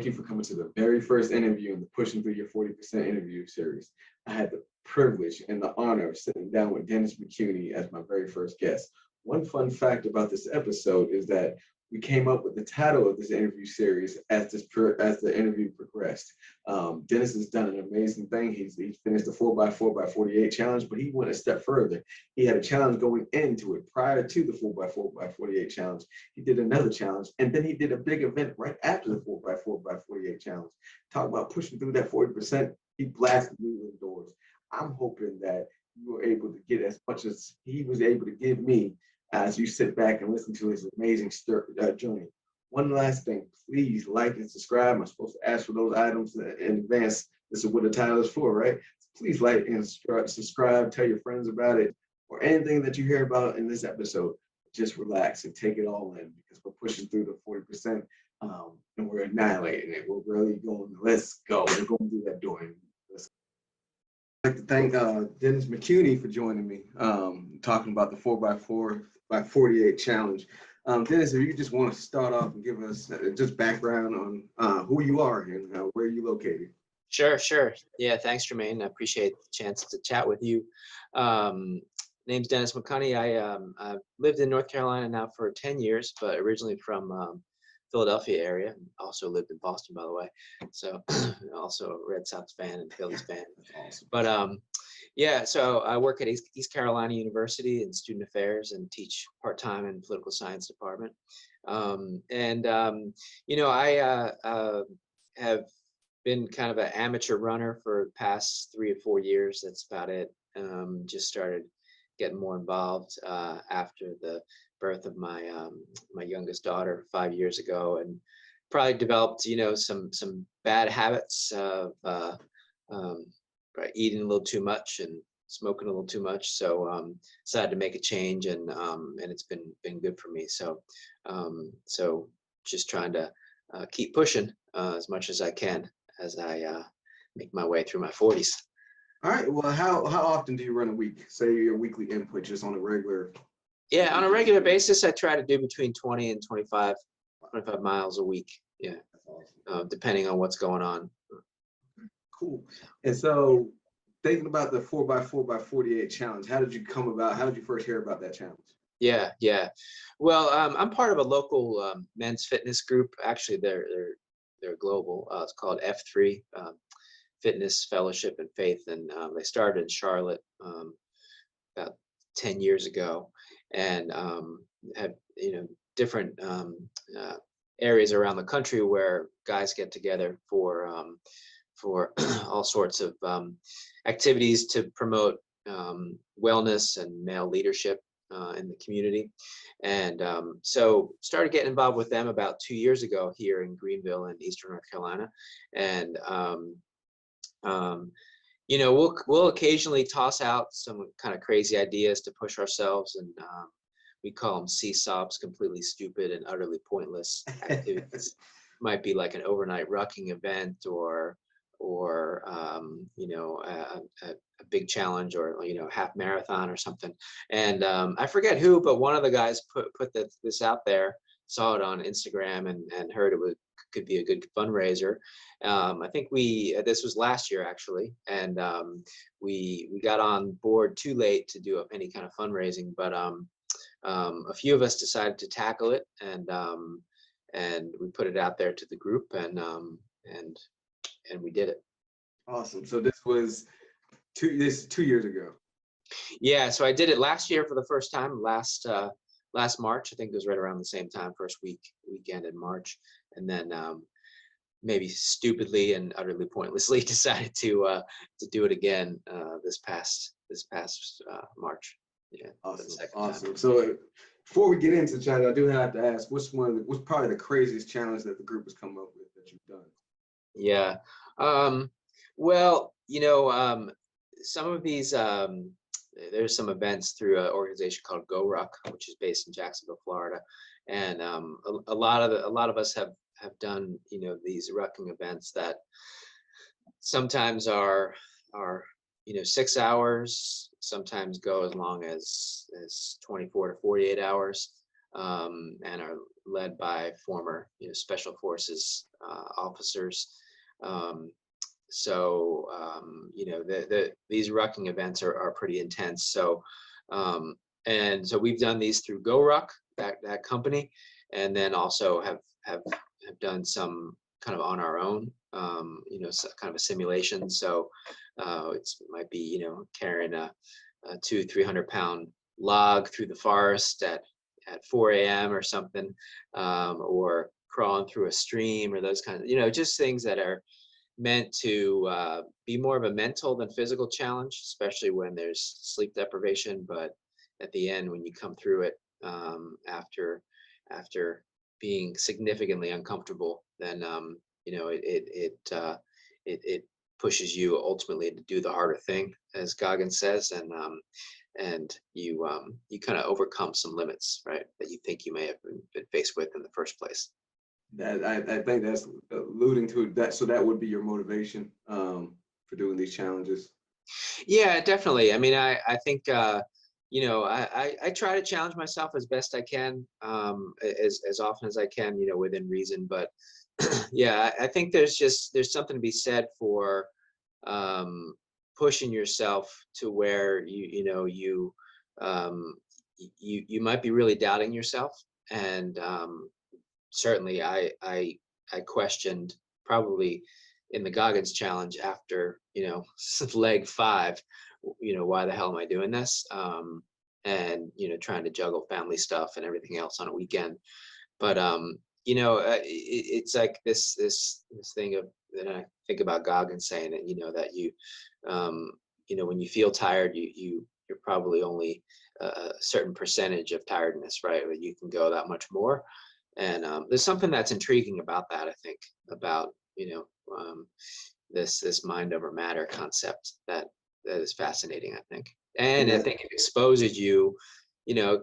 you for coming to the very first interview in the Pushing Through Your 40% interview series. I had the privilege and the honor of sitting down with Dennis McCunney as my very first guest. One fun fact about this episode is that we came up with the title of this interview series as the interview progressed. Dennis has done an amazing thing. He finished the 4x4x48 challenge, but he went a step further. He had a challenge going into it prior to the 4x4x48 challenge. He did another challenge, and then he did a big event right after the 4x4x48 challenge. Talk about pushing through that 40%. He blasted through the doors. I'm hoping that you were able to get as much as he was able to give me as you sit back and listen to his amazing journey. One last thing, please like and subscribe. I'm supposed to ask for those items in advance. This is what the title is for, right? So please like and subscribe, tell your friends about it, or anything that you hear about in this episode. Just relax and take it all in, because we're pushing through the 40% and we're annihilating it. We're really going, let's go. We're going through that door. I'd like to thank Dennis McCunney for joining me, talking about the 4x4x48 challenge. Dennis, if you just want to start off and give us just background on who you are and where you're located. Sure. Yeah, thanks, Jermaine. I appreciate the chance to chat with you. Name's Dennis McCunney. I've lived in North Carolina now for 10 years, but originally from Philadelphia area. Also lived in Boston, by the way. So also a Red Sox fan and Phillies fan. Awesome. But yeah, so I work at East Carolina University in student affairs and teach part-time in political science department. You know, I have been kind of an amateur runner for the past 3 or 4 years. That's about it. Just started getting more involved after the birth of my my youngest daughter 5 years ago, and probably developed, you know, some bad habits of eating a little too much and smoking a little too much. So decided to make a change, and it's been good for me. So so just trying to keep pushing as much as I can as I make my way through my 40s. All right. Well, how often do you run a week? Say your weekly input, just on a regular. Yeah, on a regular basis, I try to do between 20 and 25 miles a week. Yeah, depending on what's going on. Cool. And so, thinking about the 4x4x48 challenge, how did you come about? How did you first hear about that challenge? Yeah. Well, I'm part of a local men's fitness group. Actually, they're global. It's called F3, Fitness Fellowship and Faith, and they started in Charlotte about 10 years ago, and have, you know, different areas around the country where guys get together for all sorts of activities to promote wellness and male leadership in the community. And so started getting involved with them about 2 years ago here in Greenville in Eastern North Carolina. And you know, we'll occasionally toss out some kind of crazy ideas to push ourselves, and we call them CSOPs, completely stupid and utterly pointless activities. Might be like an overnight rucking event, or you know, a big challenge, or, you know, half marathon or something. And I forget who, but one of the guys put this out there, saw it on Instagram, and heard it could be a good fundraiser. I think this was last year actually, and we got on board too late to do any kind of fundraising, but a few of us decided to tackle it, and we put it out there to the group, and we did it. Awesome. So this was 2 years ago. Yeah, so I did it last year for the first time, last March. I think it was right around the same time, first weekend in March, and then maybe stupidly and utterly pointlessly decided to do it again this past March. Yeah. Awesome. So before we get into the challenge, I do have to ask, what's probably the craziest challenge that the group has come up with that you've done? Yeah. Well, you know, some of these, there's some events through an organization called Go Ruck, which is based in Jacksonville, Florida, and a lot of us have done, you know, these rucking events that sometimes are you know, 6 hours, sometimes go as long as 24 to 48 hours. and are led by former, special forces officers. These rucking events are pretty intense. And so we've done these through Go Ruck, that company, and then also have done some kind of on our own, kind of a simulation. So it might be, carrying a 200-300 pound log through the forest at 4 a.m. or something, or crawling through a stream, or those kinds of, just things that are meant to be more of a mental than physical challenge, especially when there's sleep deprivation. But at the end, when you come through it, after being significantly uncomfortable, then it pushes you ultimately to do the harder thing, as Goggin says, and you kind of overcome some limits, right, that you think you may have been faced with in the first place. That I think that's alluding to that. So that would be your motivation for doing these challenges. Yeah, definitely. I mean, I think I try to challenge myself as best I can, as often as I can, within reason. But yeah, I think there's something to be said for pushing yourself to where you might be really doubting yourself. And certainly I questioned, probably in the Goggins challenge, after leg 5, why the hell am I doing this, and trying to juggle family stuff and everything else on a weekend. But it's like this thing of that I think about Goggins saying it, that when you feel tired, you're probably only a certain percentage of tiredness, right? That you can go that much more. And there's something that's intriguing about that, I think, about this mind over matter concept that is fascinating, I think. And I think it exposes you,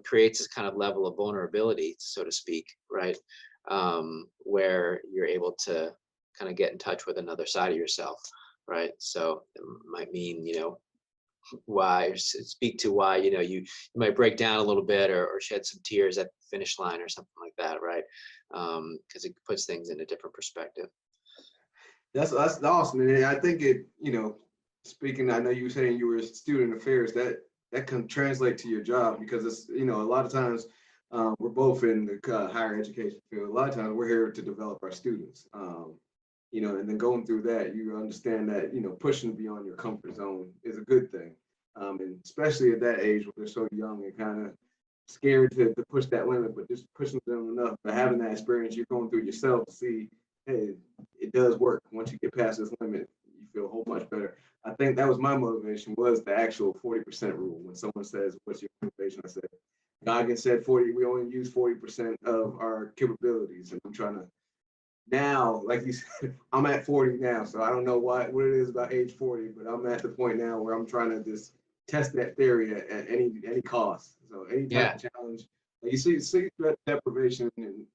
creates this kind of level of vulnerability, so to speak, right? Where you're able to kind of get in touch with another side of yourself, right? So it might mean, why, or speak to why, you might break down a little bit, or shed some tears at the finish line or something like that, right? Because it puts things in a different perspective. That's awesome. And I think it, speaking, I know you were saying you were student affairs, that can translate to your job, because it's, a lot of times we're both in the higher education field. A lot of times we're here to develop our students, and then going through that, you understand that, pushing beyond your comfort zone is a good thing. And especially at that age when they're so young and kind of scared to push that limit, but just pushing them enough, but having that experience you're going through yourself to see, hey, it does work. Once you get past this limit, you feel a whole much better. I think that was my motivation, was the actual 40% rule. When someone says, what's your motivation? I said, Goggin said 40, we only use 40% of our capabilities. And I'm trying to, now, like you said, I'm at 40 now. So I don't know what it is about age 40, but I'm at the point now where I'm trying to just test that theory at any cost. So any type of challenge, like you see sleep deprivation, and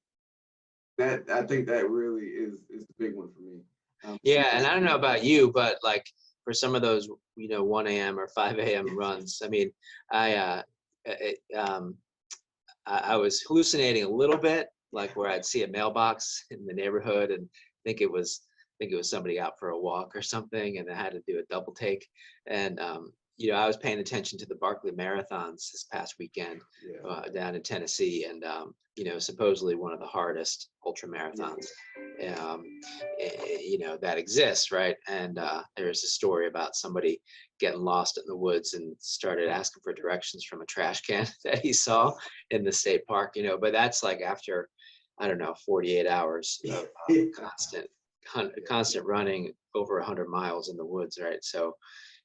that, I think that really is the big one for me. Yeah, and I don't know about you, but like for some of those, 1 a.m. or 5 a.m. runs, I mean, I was hallucinating a little bit, like where I'd see a mailbox in the neighborhood and think it was somebody out for a walk or something, and I had to do a double take. And I was paying attention to the Barkley marathons this past weekend, down in Tennessee, and supposedly one of the hardest ultra marathons that exists, right? And there's a story about somebody getting lost in the woods and started asking for directions from a trash can that he saw in the state park, but that's like after, I don't know, 48 hours of constant running over 100 miles in the woods, right? So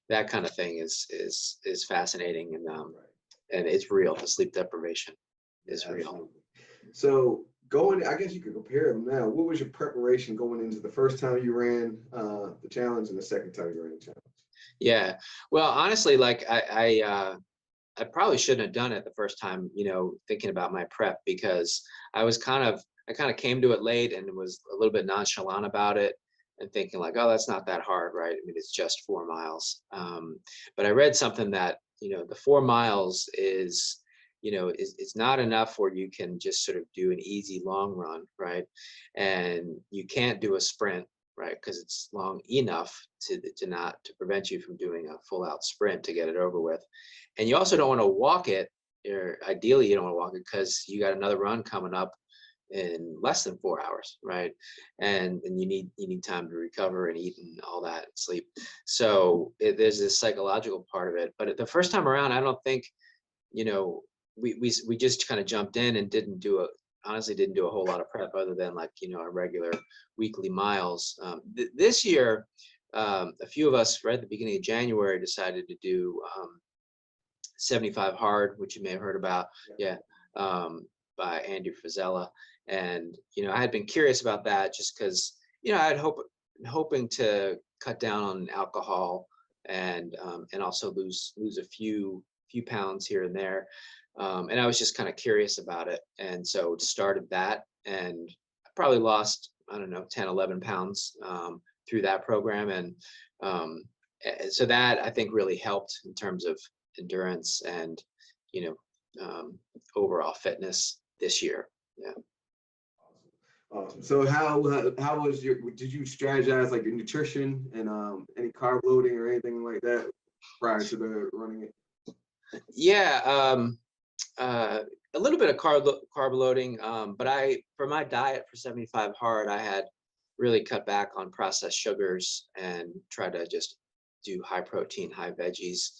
that kind of thing is fascinating, and it's real. The sleep deprivation is real. So I guess you could compare them now. What was your preparation going into the first time you ran the challenge and the second time you ran the challenge? Yeah, well, honestly, like I probably shouldn't have done it the first time, thinking about my prep, because I kind of came to it late and was a little bit nonchalant about it, and thinking like, oh, that's not that hard, right? I mean, it's just 4 miles. But I read something that, the 4 miles is, it's not enough where you can just sort of do an easy long run, right? And you can't do a sprint, right? Because it's long enough to prevent you from doing a full out sprint to get it over with. And you also don't want to walk it, or ideally you don't want to walk it because you got another run coming up in less than 4 hours, right? And you need time to recover and eat and all that, and sleep. So there's this psychological part of it. But the first time around, I don't think, we just kind of jumped in and honestly didn't do a whole lot of prep other than like, our regular weekly miles. This year, a few of us right at the beginning of January decided to do 75 hard, which you may have heard about. Yeah. By Andrew Fazella. And, I had been curious about that just because, I'd hoping to cut down on alcohol and also lose a few pounds here and there. And I was just kind of curious about it. And so started that, and I probably lost, I don't know, 10, 11 pounds through that program. And so that I think really helped in terms of endurance and, overall fitness this year. Yeah. Awesome. So how was did you strategize like your nutrition and any carb loading or anything like that prior to the running it? Yeah, a little bit of carb loading, but for my diet for 75 hard, I had really cut back on processed sugars and tried to just do high protein, high veggies.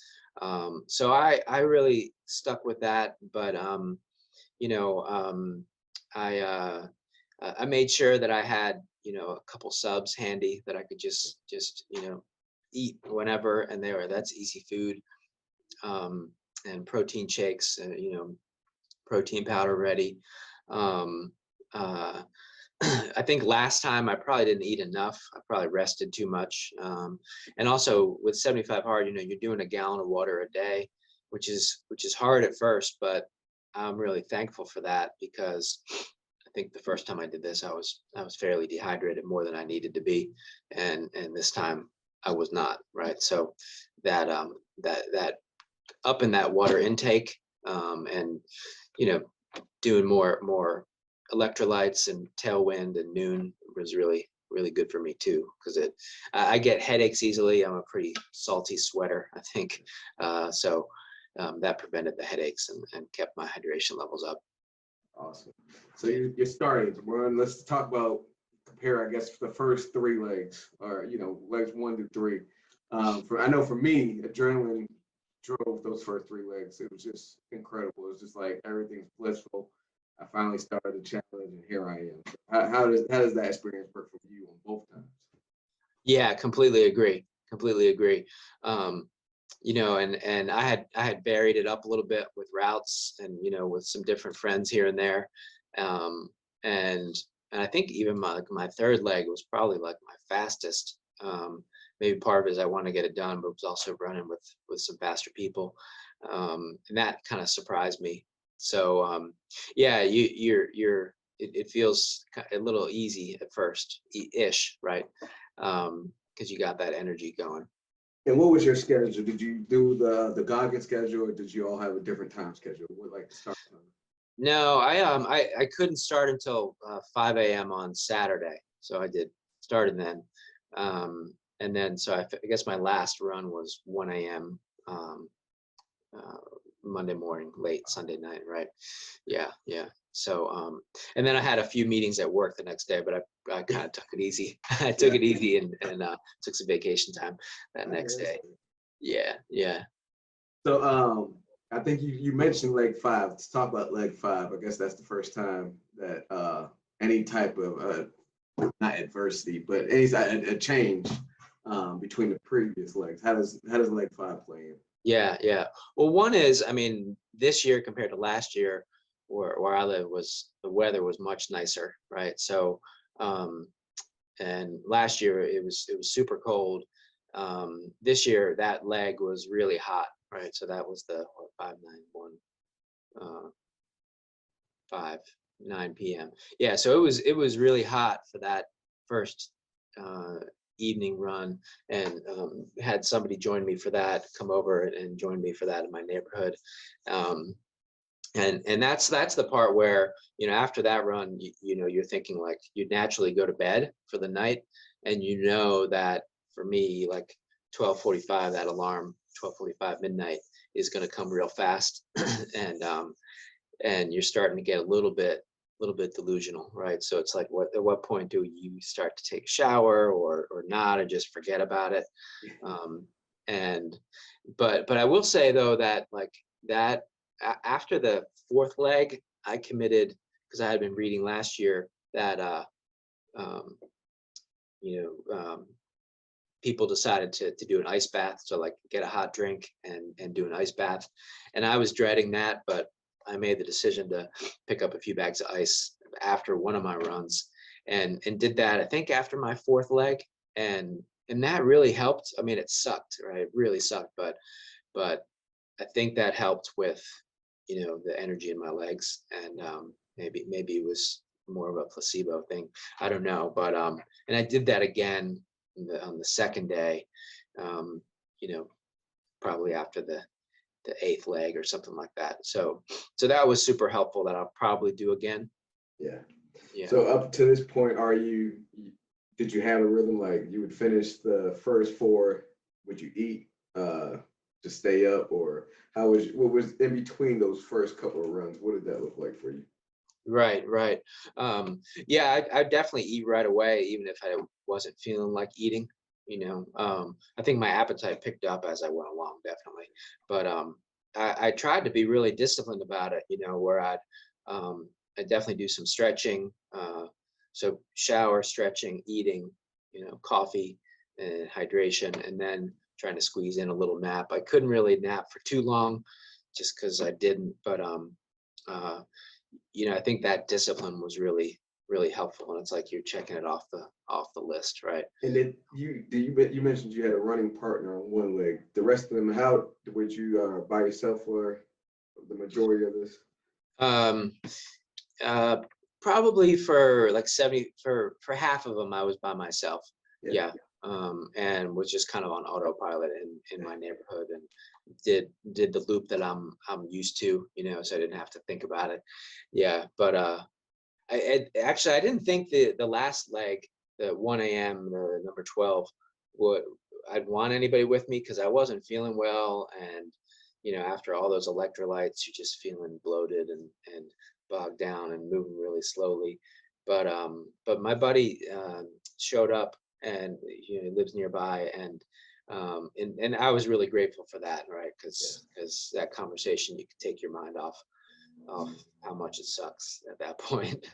So I really stuck with that, but I made sure that I had a couple subs handy that I could just eat whenever and there. That's easy food, and protein shakes, and protein powder ready. I think last time I probably didn't eat enough. I probably rested too much. And also with 75 hard, you're doing a gallon of water a day, which is hard at first, but I'm really thankful for that because I think the first time I did this, I was fairly dehydrated, more than I needed to be. And this time I was not, right? So that up in that water intake, and doing more electrolytes and tailwind and noon was really good for me too, because I get headaches easily. I'm a pretty salty sweater, I think, so that prevented the headaches and kept my hydration levels up. Awesome. So you're starting to run. Let's compare, I guess, the first 3 legs, or legs 1 to 3. I know for me, adrenaline drove those first 3 legs. It was just incredible. It was just like everything's blissful. I finally started the challenge, and here I am. How does that experience work for you on both times? Yeah, completely agree. And I had varied it up a little bit with routes and with some different friends here and there, and I think even my third leg was probably like my fastest. Maybe part of it is I want to get it done, but was also running with some faster people, and that kind of surprised me. So yeah, it feels a little easy at first, ish, right? Because you got that energy going. And what was your schedule? Did you do the Goggin schedule, or did you all have a different time schedule? What like start time? No, I couldn't start until 5 a.m. on Saturday, so I started then, and then so I guess my last run was 1 a.m. Monday morning, late Sunday night, right? Yeah. So and then I had a few meetings at work the next day, but I kind of took it easy. I took it easy and took some vacation time that next day. Yeah. So I think you mentioned leg 5. Let's talk about leg 5. I guess that's the first time that any type of not adversity, but a change between the previous legs. How does leg 5 play in? Yeah. Well, one is, I mean, this year compared to last year, where I live, the weather was much nicer, right? So, and last year it was super cold. This year that leg was really hot, right? So that was the 9 p.m. Yeah, so it was really hot for that first evening run, and had somebody join me for that, come over and join me for that in my neighborhood. And that's the part where, after that run, you're thinking like you'd naturally go to bed for the night, and that for me, like 12:45, that alarm, 12:45 midnight is going to come real fast. And you're starting to get a little bit delusional, right? So it's like, at what point do you start to take a shower or not, or just forget about it? And but I will say though that like that after the fourth leg, I committed, because I had been reading last year that um, you know people decided to do an ice bath, so like get a hot drink and do an ice bath, and I was dreading that, but I made the decision to pick up a few bags of ice after one of my runs, and did that, I think, after my fourth leg, and that really helped. I mean, it sucked, right? It really sucked, but I think that helped with the energy in my legs, and maybe it was more of a placebo thing. I don't know, but and I did that again on the second day, um, you know, probably after the eighth leg or something like that. So that was super helpful. That I'll probably do again. Yeah. Yeah. So up to this point, did you have a rhythm, like you would finish the first four? Would you eat to stay up, or what was in between those first couple of runs? What did that look like for you? Right. Yeah, I definitely eat right away, even if I wasn't feeling like eating. I think my appetite picked up as I went along, definitely. But I tried to be really disciplined about it. Where I definitely do some stretching. So shower, stretching, eating, coffee and hydration, and then trying to squeeze in a little nap. I couldn't really nap for too long, just because I didn't. But uh, I think that discipline was really, really helpful. And it's like you're checking it off the list, right? And then you mentioned you had a running partner on one leg. The rest of them, how would you by yourself for the majority of this? Um, uh, Probably for like 70, for half of them, I was by myself. Yeah. Yeah. And was just kind of on autopilot in my neighborhood, and did the loop that I'm used to, so I didn't have to think about it. Yeah. But actually, I didn't think the last leg, the 1 a.m., the number 12, would I'd want anybody with me, because I wasn't feeling well, and after all those electrolytes, you're just feeling bloated and bogged down and moving really slowly. But my buddy showed up, and he lives nearby, and I was really grateful for that, right? Because that conversation, you could take your mind off how much it sucks at that point.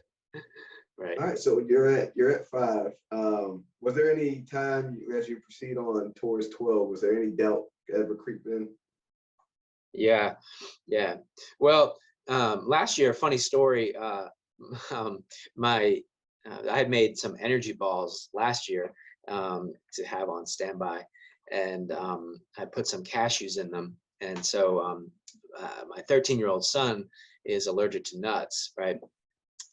Right. All right, so you're at 5. Was there any time as you proceed on towards 12? Was there any doubt ever creep in? Yeah. Well, last year, funny story. My I had made some energy balls last year, to have on standby, and I put some cashews in them. And so my 13-year-old son is allergic to nuts, right?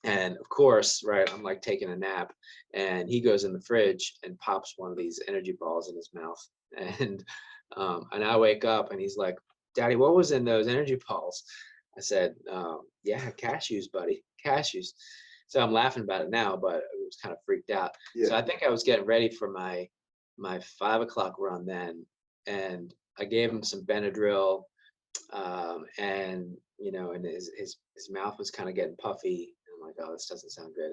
And of course, right, I'm like taking a nap, and he goes in the fridge and pops one of these energy balls in his mouth. And and I wake up, and he's like, "Daddy, what was in those energy balls?" I said, "Yeah, cashews, buddy, cashews." So I'm laughing about it now, but I was kind of freaked out. So I think I was getting ready for my 5 o'clock run then, and I gave him some Benadryl, and and his mouth was kind of getting puffy. I'm like, oh, this doesn't sound good.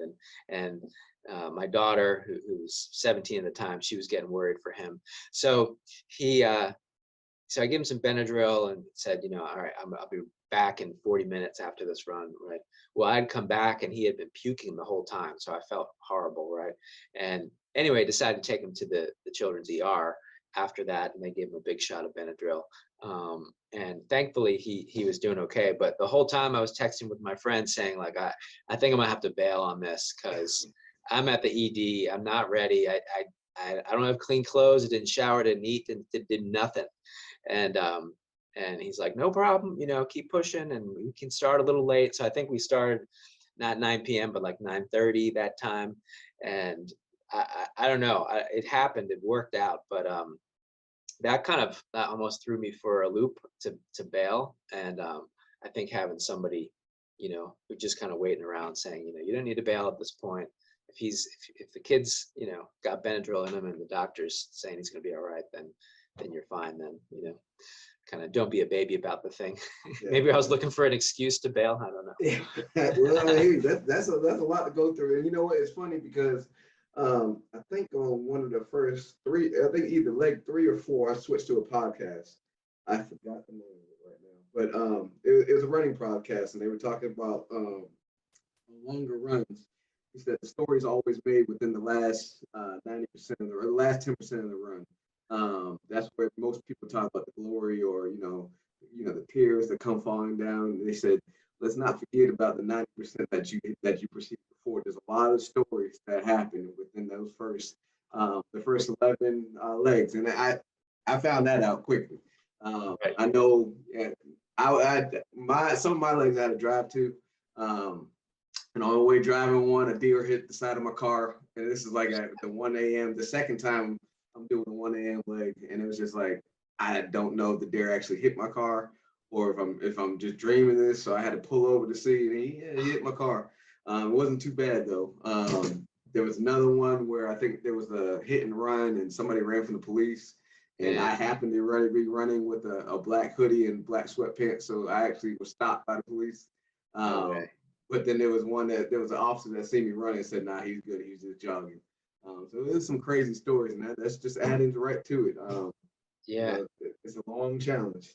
And my daughter, who's 17 at the time, she was getting worried for him. So so I gave him some Benadryl and said, all right, I'll be back in 40 minutes after this run, right? Well, I'd come back, and he had been puking the whole time, so I felt horrible, right? And anyway, decided to take him to the children's ER after that, and they gave him a big shot of Benadryl. And thankfully, he was doing okay. But the whole time I was texting with my friend saying, like, I think I'm gonna have to bail on this, because I'm at the ED. I'm not ready. I don't have clean clothes. I didn't shower, didn't eat, did nothing. And he's like, no problem, keep pushing, and we can start a little late. So I think we started not 9 p.m., but like 9:30 that time. And I don't know, it happened, it worked out, but that almost threw me for a loop to bail. And I think having somebody we're just kind of waiting around saying, you don't need to bail at this point. If the kid's, got Benadryl in him and the doctor's saying he's going to be all right, then you're fine. Then, kind of don't be a baby about the thing. Yeah. Maybe I was looking for an excuse to bail. I don't know. Yeah. Well, hey, that's a lot to go through. And you know what? It's funny because I think on one of the first three, I think either leg 3 or 4, I switched to a podcast. I forgot the name of it right now, but it was a running podcast, and they were talking about longer runs. He said the story's always made within the last 90% of the last 10% of the run. That's where most people talk about the glory, or the tears that come falling down. They said, let's not forget about the 90% that you perceived before. There's a lot of stories that happen within those the first 11 legs, and I found that out quickly. Right. I know some of my legs I had to drive to. And on the way driving one, a deer hit the side of my car, and this is like at the 1 a.m. The second time I'm doing the 1 a.m. leg, and it was just like, I don't know if the deer actually hit my car or if I'm just dreaming this. So I had to pull over to see, and he hit my car. It wasn't too bad though. There was another one where I think there was a hit and run, and somebody ran from the police, and I happened to be running with a black hoodie and black sweatpants, so I actually was stopped by the police. Okay. But then there was there was an officer that seen me running and said, nah, he's good. He's just jogging. So there's some crazy stories, and that's just adding right to it. Yeah. It's a long challenge.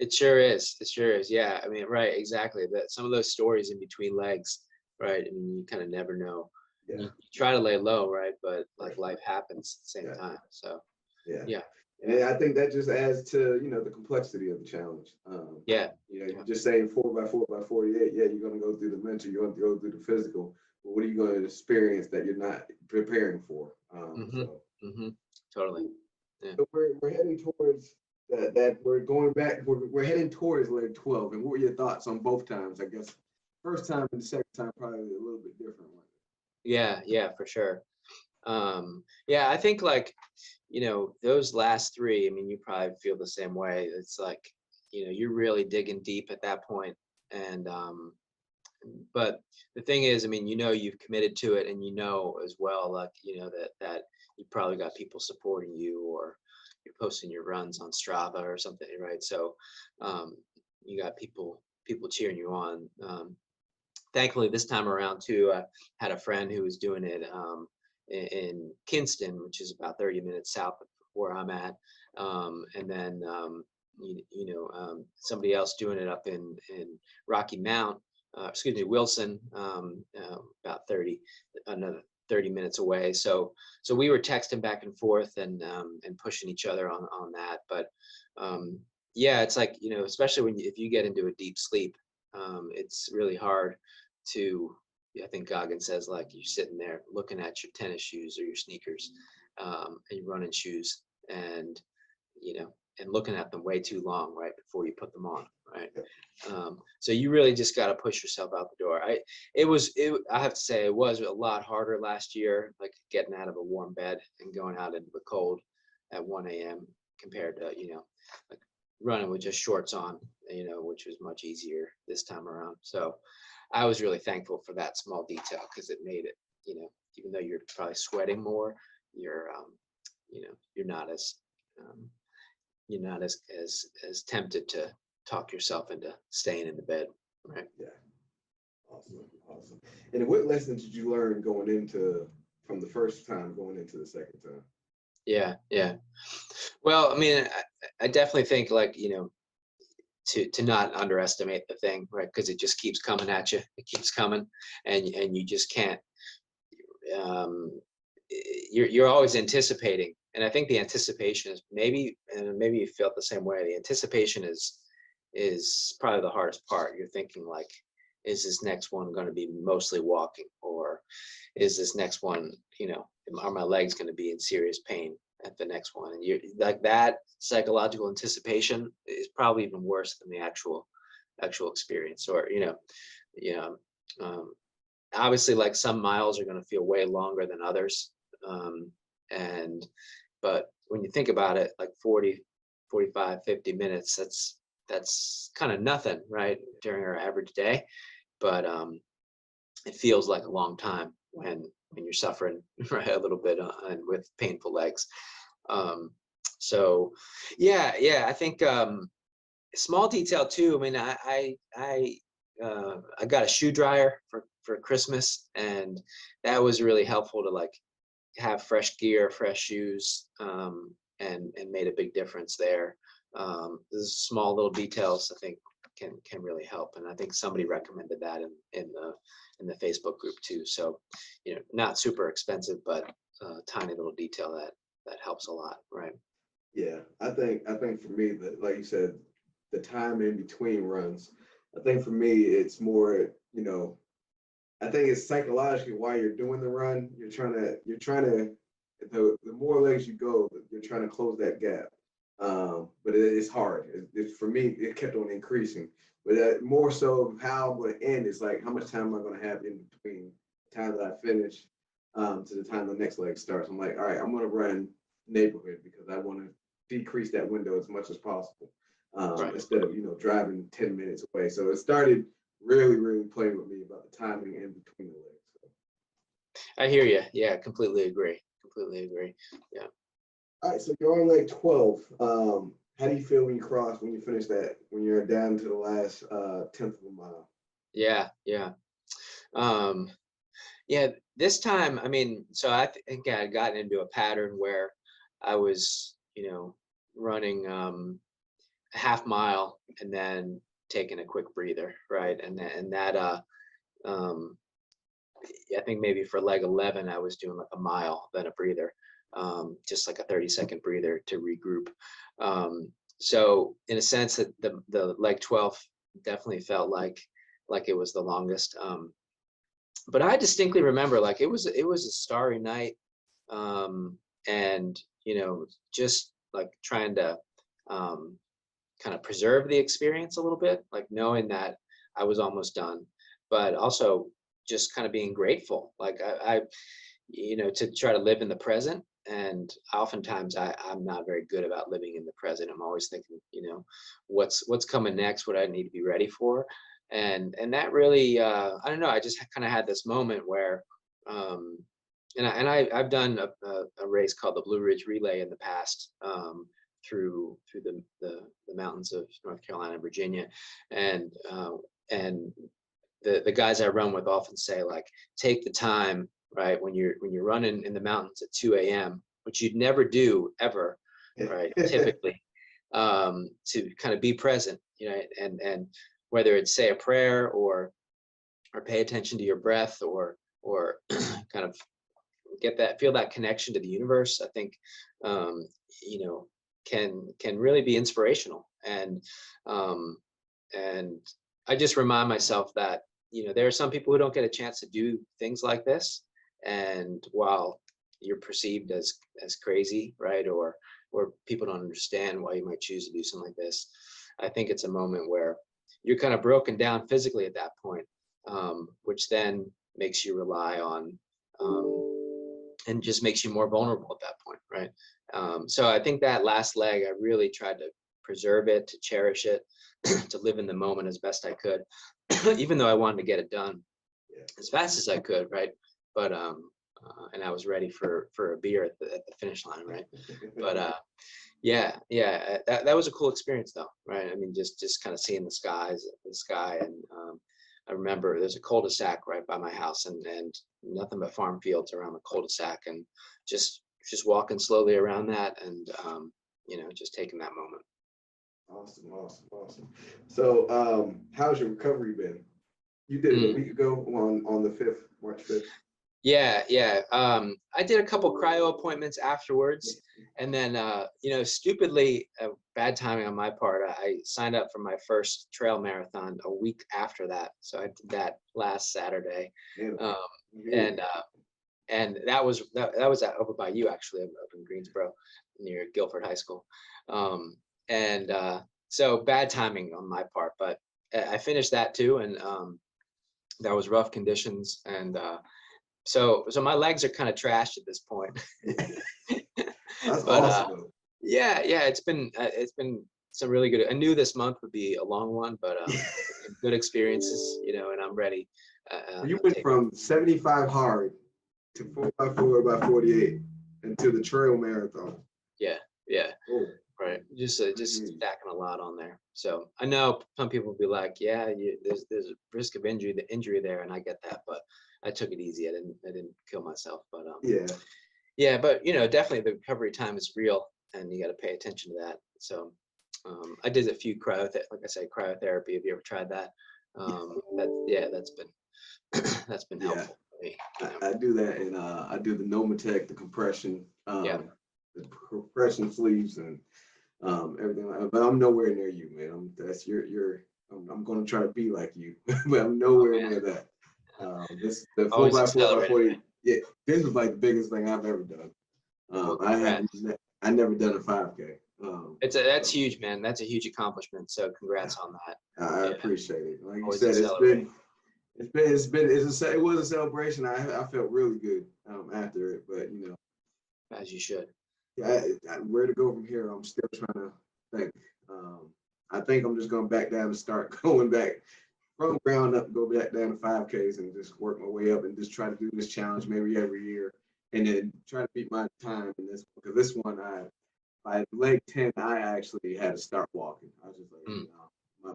It sure is. It sure is. Yeah. I mean, right. Exactly. That some of those stories in between legs, right? I mean, you kind of never know. Yeah. You try to lay low, right? But like life happens at the same time. So yeah. And I think that just adds to the complexity of the challenge. You're just saying 4x4x48. Yeah, you're going to go through the mental, you're going to go through the physical. But what are you going to experience that you're not preparing for? Totally. Yeah. So we're heading towards that. We're going back. We're heading towards leg 12. And what were your thoughts on both times? I guess first time and the second time probably a little bit different. Yeah, for sure. I think those last 3, I mean, you probably feel the same way. It's like, you're really digging deep at that point. And, but the thing is, I mean, you've committed to it, and as well, like, that you probably got people supporting you, or you're posting your runs on Strava or something, right? So, you got people cheering you on. Thankfully, this time around too, I had a friend who was doing it in Kinston, which is about 30 minutes south of where I'm at, and then somebody else doing it up in Rocky Mount, Wilson, about another 30 minutes away. So we were texting back and forth and pushing each other on that. But it's like, especially if you get into a deep sleep, it's really hard to, I think Goggin says, like, you're sitting there looking at your tennis shoes or your sneakers, and your running shoes, and and looking at them way too long, right, before you put them on, right? So you really just got to push yourself out the door. I have to say, it was a lot harder last year, like getting out of a warm bed and going out into the cold at 1 a.m. compared to like running with just shorts on, which was much easier this time around. So I was really thankful for that small detail, because it made it, even though you're probably sweating more, you're not as tempted to talk yourself into staying in the bed, right? Yeah. Awesome. And what lessons did you learn from the first time going into the second time? Yeah. Well, I mean, I definitely think, like, to not underestimate the thing, right? Because it just keeps coming at you. It keeps coming, and you just can't. You're always anticipating, and I think the anticipation is maybe you felt the same way. The anticipation is probably the hardest part. You're thinking, like, is this next one going to be mostly walking, or is this next one, are my legs going to be in serious pain at the next one? And you're like, that psychological anticipation is probably even worse than the actual experience. Or obviously, like, some miles are going to feel way longer than others, but when you think about it, like 40, 45, 50 minutes, that's kind of nothing, right, during our average day. but it feels like a long time when you're suffering right a little bit and with painful legs. So yeah, I think small detail too. I mean, I got a shoe dryer for Christmas, and that was really helpful to like have fresh gear, fresh shoes, and made a big difference there. Those small little details I think can really help, and I think somebody recommended that in the Facebook group too. So, not super expensive, but tiny little detail that helps a lot, right? Yeah, I think for me that, like you said, the time in between runs. I think for me it's more, I think it's psychologically why you're doing the run. You're trying to the more legs you go, you're trying to close that gap. But it's hard. For me, it kept on increasing. But more so of how I'm going to end is like how much time am I going to have in between the time that I finish to the time the next leg starts. I'm like, all right, I'm going to run neighborhood because I want to decrease that window as much as possible Right. instead of driving 10 minutes away. So it started really, really playing with me about the timing in between the legs. So. I hear you. Yeah, completely agree. Completely agree. Yeah. All right, so you're on leg 12. How do you feel when you finish that, when you're down to the last tenth of a mile? Yeah. Yeah. Um, yeah. This time, I mean, so I think I had gotten into a pattern where I was, running a half mile and then taking a quick breather, right? And that um I think maybe for leg 11 I was doing like a mile then a breather, just like a 30-second breather to regroup. So in a sense that the leg 12 definitely felt like it was the longest. But I distinctly remember like it was a starry night, and just like trying to um kind of preserve the experience a little bit, like knowing that I was almost done, but also just kind of being grateful. Like to try to live in the present. And oftentimes I'm not very good about living in the present. I'm always thinking, what's coming next, what I need to be ready for. And that really, I don't know, I just kind of had this moment where, um, I've done a race called the Blue Ridge Relay in the past, through the mountains of North Carolina and Virginia, and the guys I run with often say like take the time, right, when you're running in the mountains at 2 a.m., which you'd never do ever, right, typically, to kind of be present, and whether it's say a prayer or pay attention to your breath or kind of feel that connection to the universe. I think um, you know can really be inspirational, um, and I just remind myself that there are some people who don't get a chance to do things like this, and while you're perceived as crazy, right, or people don't understand why you might choose to do something like this, I think it's a moment where you're kind of broken down physically at that point, which then makes you rely on, and just makes you more vulnerable at that point, right? So I think that last leg, I really tried to preserve it, to cherish it, to live in the moment as best I could, even though I wanted to get it done as fast as I could, right? But and I was ready for a beer at the finish line, right? But yeah, that was a cool experience though, right? I mean, just kind of seeing the sky, and I remember there's a cul-de-sac right by my house, and nothing but farm fields around the cul-de-sac, and just walking slowly around that, and just taking that moment. Awesome. So, how's your recovery been? You did it a Mm. week ago on the 5th, March 5th. Yeah. I did a couple cryo appointments afterwards, and then stupidly, bad timing on my part, I signed up for my first trail marathon a week after that. So I did that last Saturday, um, and that was over by you actually, up in Greensboro near Guilford High School, and so bad timing on my part, but I finished that too, and that was rough conditions, and so my legs are kind of trashed at this point. That's But awesome. yeah, it's been some really good. I knew this month would be a long one, but good experiences, and I'm ready. You went from 75 hard to 4x4 by 48 into the trail marathon. Yeah. Oh, Right. Just Mhm. stacking a lot on there. So I know some people will be like, yeah, there's a risk of injury there, and I get that, but I took it easy. I didn't kill myself, but yeah. yeah, but definitely the recovery time is real, and you got to pay attention to that. So I did a few like I said, cryotherapy. Have you ever tried that? That's been that's been Yeah. helpful for me. I do that, and I do the Nomatec, the compression, Yeah. the compression sleeves, and everything like that. But I'm nowhere near you, man. I'm gonna try to be like you, but I'm nowhere Man, near that. The four always by four by accelerating, 40. man. Yeah, this was like the biggest thing I've ever done. Well, I congrats. never done a 5K. That's So huge, man. That's a huge accomplishment. So congrats on that. I Yeah, appreciate it. Like you always said, accelerating. it was a celebration. I felt really good after it, but As you should. yeah, where to go from here? I'm still trying to think. Um, I think I'm just going back down and start going back from ground up, go back down to 5Ks and just work my way up and just try to do this challenge maybe every year, and then try to beat my time in this, because this one by leg 10 I actually had to start walking. I was just like, Mm.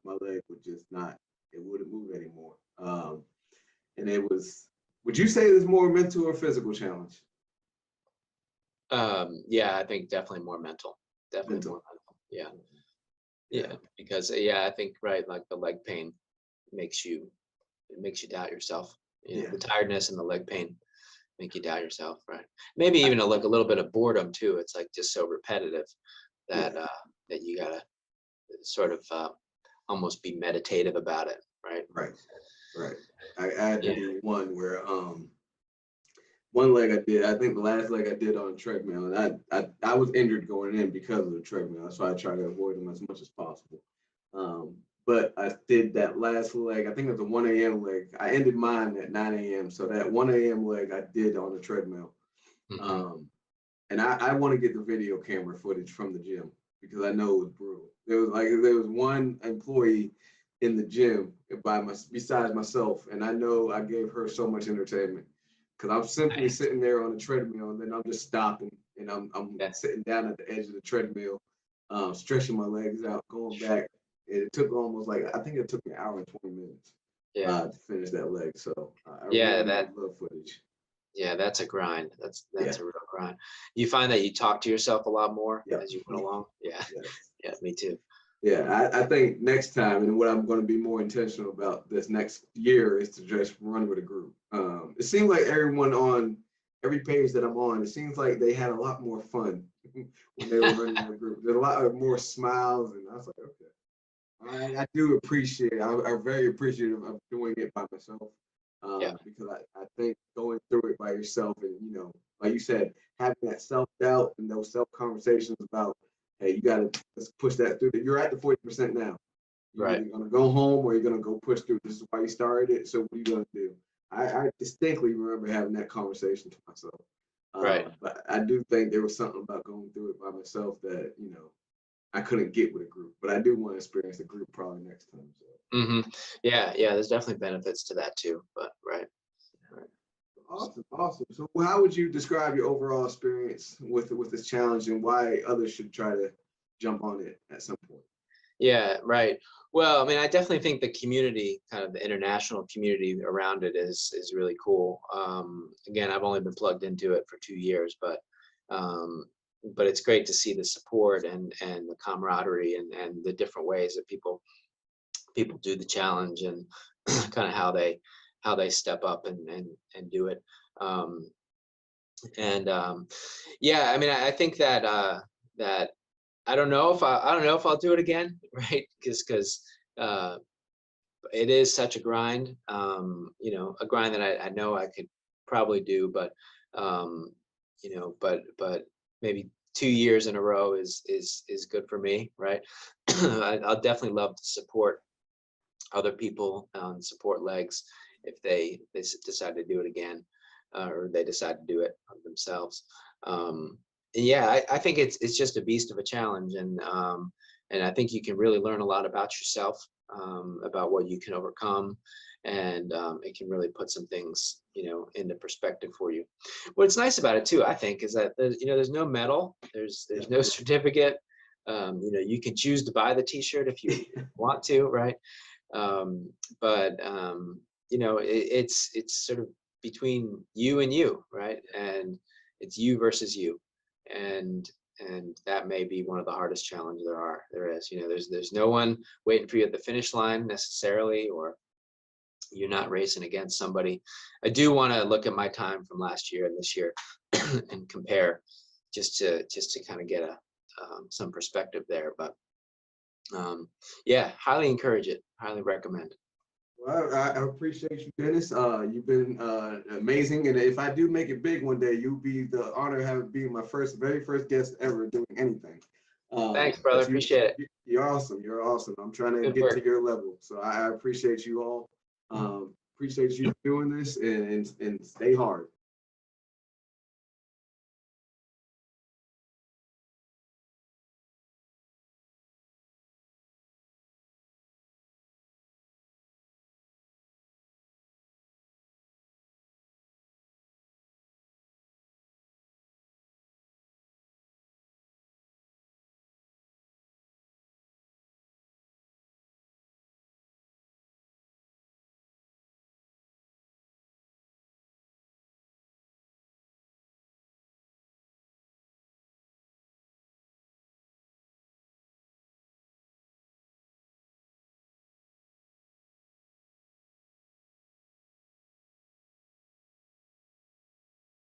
my leg would just not, it wouldn't move anymore. And it was, would you say it's more mental or physical challenge? Yeah, I think definitely more mental. Definitely Mental. more mental. Yeah. Yeah. Yeah. Because I think right, like the leg pain makes you doubt yourself. Yeah. The tiredness and the leg pain make you doubt yourself, right? Maybe even like a little bit of boredom too. It's like just so repetitive that Yeah. that you gotta sort of almost be meditative about it, right? Right. Right. I had to Yeah. do one where one leg I did, I think the last leg I did on a treadmill, and I was injured going in because of the treadmill. That's why I try to avoid them as much as possible. Um, but I did that last leg, I think it was a 1 a.m. leg. I ended mine at 9 a.m. So that 1 a.m. leg I did on the treadmill. Hmm. Um, and I want to get the video camera footage from the gym because I know it was brutal. There was one employee in the gym besides myself, and I know I gave her so much entertainment because I'm simply Nice. sitting there on the treadmill, and then I'm just stopping, and I'm Yeah. sitting down at the edge of the treadmill, stretching my legs out, going back. And it took almost like, I think it took me an hour and 20 minutes Yeah. to finish that leg. So I Yeah. really would love footage. Yeah, that's a grind. Yeah. That's a real grind. You find that you talk to yourself a lot more Yep. as you went along. Yeah. Yes. Yeah, me too. Yeah, I think next time, and what I'm going to be more intentional about this next year is to just run with a group. It seems like everyone on every page that I'm on, it seems like they had a lot more fun when they were running with a group. There's a lot of more smiles, and I was like, okay, I do appreciate. I'm very appreciative of doing it by myself, Yeah. because I think going through it by yourself, and like you said, having that self doubt and those self conversations about, hey, you got to, let's push that through. You're at the 40% now. You're Right. either going to go home or you're going to go push through. This is why you started it. So what are you going to do? I distinctly remember having that conversation to myself. Right. But I do think there was something about going through it by myself that, I couldn't get with a group. But I do want to experience a group probably next time. So. Hmm. Yeah. Yeah. There's definitely benefits to that too. But right. Right. Awesome, awesome. So, how would you describe your overall experience with this challenge, and why others should try to jump on it at some point? Yeah. Right. Well, I mean, I definitely think the community, kind of the international community around it, is really cool. Again, I've only been plugged into it for 2 years, um, but it's great to see the support and the camaraderie and the different ways that people do the challenge, and kind of how they step up and do it. Um, and Yeah, I mean, I think that I don't know if I'll do it again, right? Because uh, it is such a grind. A grind that I know I could probably do, but um, but maybe 2 years in a row is good for me, right? I'll definitely love to support other people, support legs if they decide to do it again, or they decide to do it themselves. And yeah, I think it's just a beast of a challenge, and And I think you can really learn a lot about yourself, about what you can overcome, and it can really put some things, into perspective for you. What's nice about it too, I think, is that there's no medal, there's no certificate. You can choose to buy the T-shirt if you want to, right? But it's sort of between you and you, right? And it's you versus you, and that may be one of the hardest challenges there is. There's no one waiting for you at the finish line necessarily, or you're not racing against somebody. I do want to look at my time from last year and this year and compare, just to kind of get some perspective there. But yeah, highly encourage it, highly recommend. Well, I appreciate you, Dennis. You've been amazing, and if I do make it big one day, you'll be the honor of being my very first guest ever doing anything. Thanks, brother. Appreciate it. You're awesome. You're awesome. I'm trying to Good get work. to your level, so I appreciate you all. Appreciate you doing this, and stay hard.